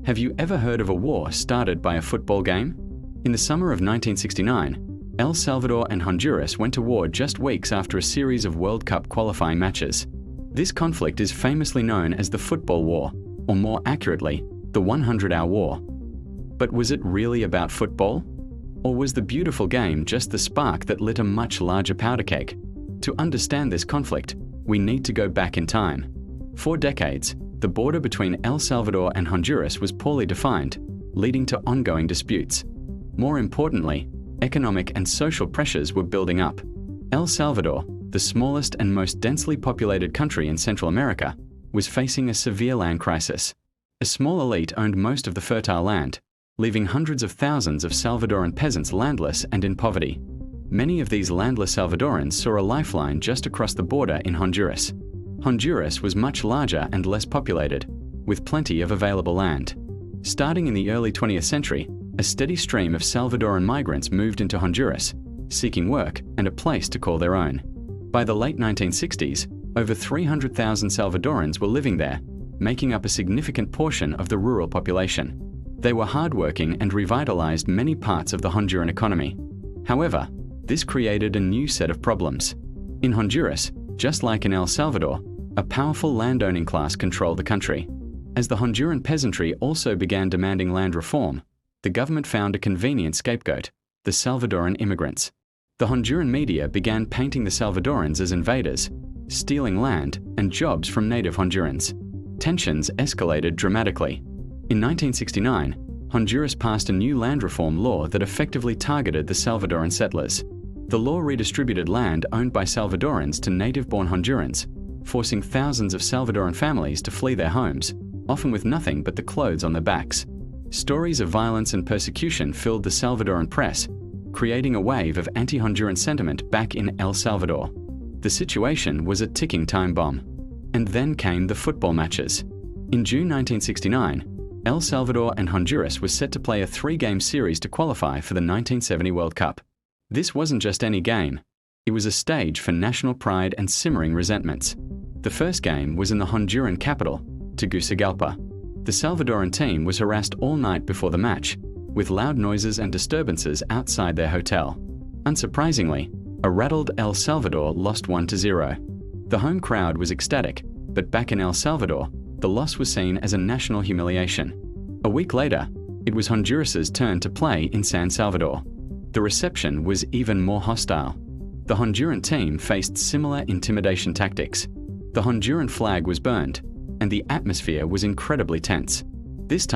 Have you ever heard of a war started by a football game? In the summer of 1969, El Salvador and Honduras went to war just weeks after a series of World Cup qualifying matches. This conflict is famously known as the Football War, or more accurately, the 100-Hour War. But was it really about football? Or was the beautiful game just the spark that lit a much larger powder keg? To understand this conflict, we need to go back in time. For decades, the border between El Salvador and Honduras was poorly defined, leading to ongoing disputes. More importantly, economic and social pressures were building up. El Salvador, the smallest and most densely populated country in Central America, was facing a severe land crisis. A small elite owned most of the fertile land, leaving hundreds of thousands of Salvadoran peasants landless and in poverty. Many of these landless Salvadorans saw a lifeline just across the border in Honduras. Honduras was much larger and less populated, with plenty of available land. Starting in the early 20th century, a steady stream of Salvadoran migrants moved into Honduras, seeking work and a place to call their own. By the late 1960s, over 300,000 Salvadorans were living there, making up a significant portion of the rural population. They were hardworking and revitalized many parts of the Honduran economy. However, this created a new set of problems. In Honduras, just like in El Salvador, a powerful landowning class controlled the country. As the Honduran peasantry also began demanding land reform, the government found a convenient scapegoat: the Salvadoran immigrants. The Honduran media began painting the Salvadorans as invaders, stealing land and jobs from native Hondurans. Tensions escalated dramatically. In 1969, Honduras passed a new land reform law that effectively targeted the Salvadoran settlers. The law redistributed land owned by Salvadorans to native-born Hondurans, forcing thousands of Salvadoran families to flee their homes, often with nothing but the clothes on their backs. Stories of violence and persecution filled the Salvadoran press, creating a wave of anti-Honduran sentiment back in El Salvador. The situation was a ticking time bomb. And then came the football matches. In June 1969, El Salvador and Honduras were set to play a 3-game series to qualify for the 1970 World Cup. This wasn't just any game. It was a stage for national pride and simmering resentments. The first game was in the Honduran capital, Tegucigalpa. The Salvadoran team was harassed all night before the match, with loud noises and disturbances outside their hotel. Unsurprisingly, a rattled El Salvador lost 1-0. The home crowd was ecstatic, but back in El Salvador, the loss was seen as a national humiliation. A week later, it was Honduras's turn to play in San Salvador. The reception was even more hostile. The Honduran team faced similar intimidation tactics. The Honduran flag was burned, and the atmosphere was incredibly tense. This